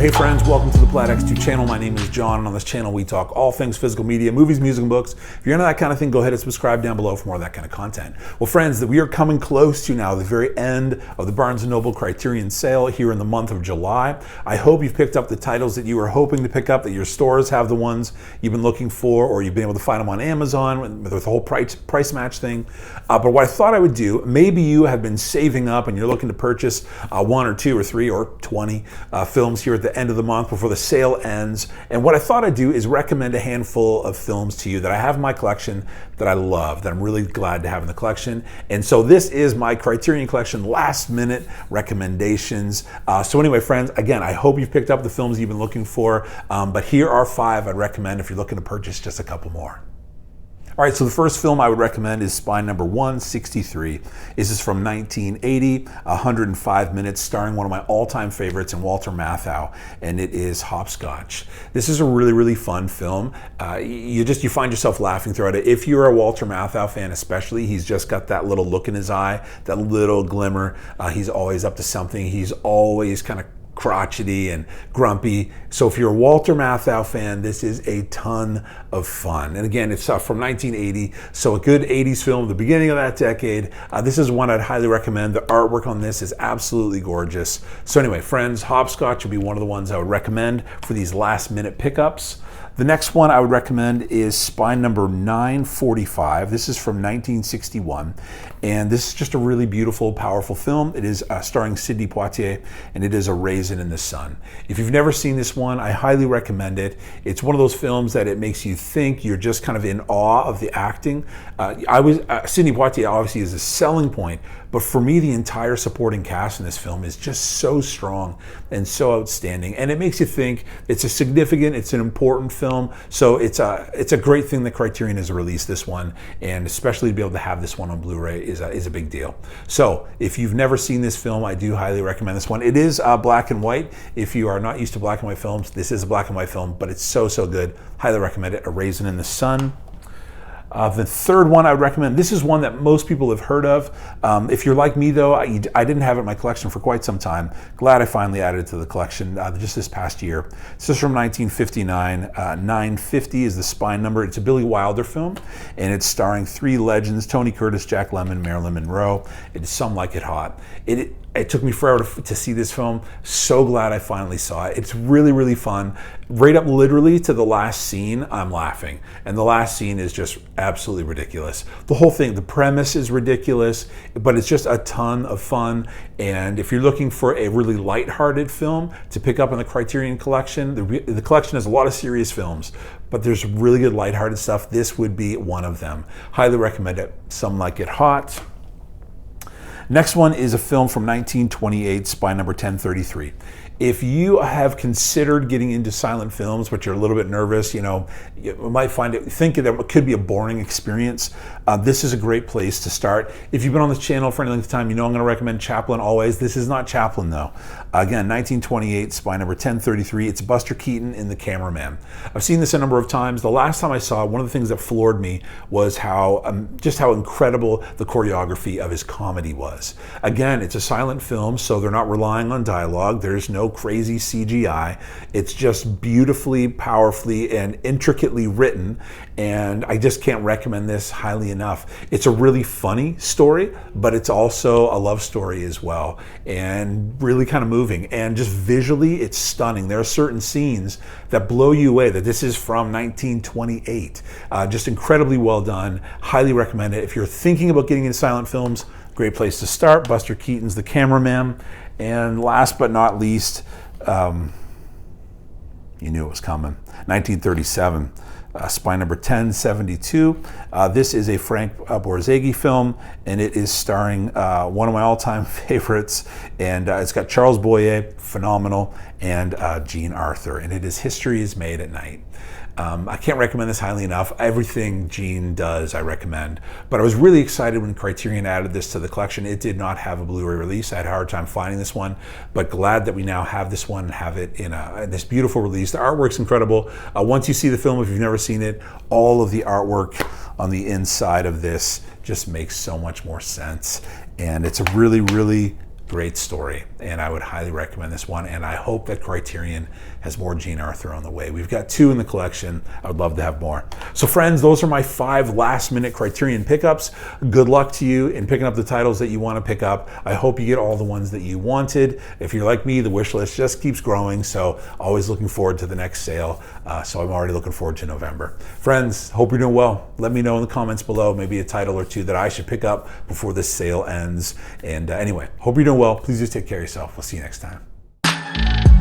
Hey friends, welcome to the Plaid X2 channel. My name is John, and on this channel we talk all things physical media, movies, music, and books. If you're into that kind of thing, go ahead and subscribe down below for more of that kind of content. Well friends, we are coming close to now the very end of the Barnes & Noble Criterion sale here in the month of July. I hope you've picked up the titles that you were hoping to pick up, that your stores have the ones you've been looking for, or you've been able to find them on Amazon with the whole price match thing. But what I thought I would do, maybe you have been saving up and you're looking to purchase one or two or three or 20 films here at the end of the month before the sale ends. And what I thought I'd do is recommend a handful of films to you that I have in my collection that I love, that I'm really glad to have in the collection. And so this is my Criterion Collection last minute recommendations. So anyway, friends, again, I hope you've picked up the films you've been looking for, but here are 5 I'd recommend if you're looking to purchase just a couple more. All right, so the first film I would recommend is Spine Number 163. This is from 1980, 105 minutes, starring one of my all-time favorites in Walter Matthau, and it is Hopscotch. This is a really, really fun film. You find yourself laughing throughout it. If you're a Walter Matthau fan especially, he's just got that little look in his eye, that little glimmer. He's always up to something. He's always kind of crotchety and grumpy. So if you're a Walter Matthau fan, this is a ton of fun. And again, it's from 1980, so a good 80s film, the beginning of that decade. This is one I'd highly recommend. The artwork on this is absolutely gorgeous. So anyway, friends, Hopscotch would be one of the ones I would recommend for these last minute pickups. The next one I would recommend is Spine Number 945. This is from 1961, and this is just a really beautiful, powerful film. It is starring Sidney Poitier, and it is A Raisin in the Sun. If you've never seen this one, I highly recommend it. It's one of those films that it makes you think. You're just kind of in awe of the acting. Sidney Poitier obviously is a selling point, but for me, the entire supporting cast in this film is just so strong and so outstanding, and it makes you think. It's a significant, it's an important film, so it's a great thing that Criterion has released this one, and especially to be able to have this one on Blu-ray is a big deal. So if you've never seen this film, I do highly recommend this one. It is black and white. If you are not used to black and white films, this is a black and white film, but it's so good. Highly recommend it. A Raisin in the Sun. The third one I would recommend, this is one that most people have heard of. If you're like me though, I didn't have it in my collection for quite some time. Glad I finally added it to the collection just this past year. This is from 1959. 950 is the Spine number. It's a Billy Wilder film, and it's starring 3 legends: Tony Curtis, Jack Lemmon, Marilyn Monroe. It is Some Like It Hot. It took me forever to see this film. So glad I finally saw it. It's really, really fun. Right up literally to the last scene, I'm laughing. And the last scene is just absolutely ridiculous. The whole thing, the premise is ridiculous, but it's just a ton of fun. And if you're looking for a really lighthearted film to pick up in the Criterion Collection, the collection has a lot of serious films, but there's really good lighthearted stuff. This would be one of them. Highly recommend it. Some Like It Hot. Next one is a film from 1928, Spine Number 1033. If you have considered getting into silent films, but you're a little bit nervous, you might think that it could be a boring experience, this is a great place to start. If you've been on this channel for any length of time, you know I'm going to recommend Chaplin always. This is not Chaplin though. Again, 1928, Spine Number 1033. It's Buster Keaton in The Cameraman. I've seen this a number of times. The last time I saw it, one of the things that floored me was just how incredible the choreography of his comedy was. Again, it's a silent film, so they're not relying on dialogue. There's no crazy CGI. It's just beautifully, powerfully, and intricately written, and I just can't recommend this highly enough. It's a really funny story, but it's also a love story as well, and really kind of moving, and just visually it's stunning. There are certain scenes that blow you away, that this is from 1928. Just incredibly well done. Highly recommend it. If you're thinking about getting into silent films, great place to start. Buster Keaton's The Cameraman. And last but not least, you knew it was coming, 1937, Spine Number 1072. This is a Frank Borzage film, and it is starring one of my all-time favorites, and it's got Charles Boyer, phenomenal, and Jean Arthur, and it is History is Made at Night. I can't recommend this highly enough. Everything Jean does, I recommend. But I was really excited when Criterion added this to the collection. It did not have a Blu-ray release. I had a hard time finding this one, but glad that we now have this one and have it in this beautiful release. The artwork's incredible. Once you see the film, if you've never seen it, all of the artwork on the inside of this just makes so much more sense. And it's a really, really Great story, and I would highly recommend this one, and I hope that Criterion has more Jean Arthur on the way. We've got 2 in the collection. I would love to have more. So friends, those are my 5 last-minute Criterion pickups. Good luck to you in picking up the titles that you want to pick up. I hope you get all the ones that you wanted. If you're like me, the wish list just keeps growing, so always looking forward to the next sale. So I'm already looking forward to November. Friends, hope you're doing well. Let me know in the comments below, maybe a title or 2 that I should pick up before this sale ends. And anyway, hope you're doing well. Please just take care of yourself. We'll see you next time.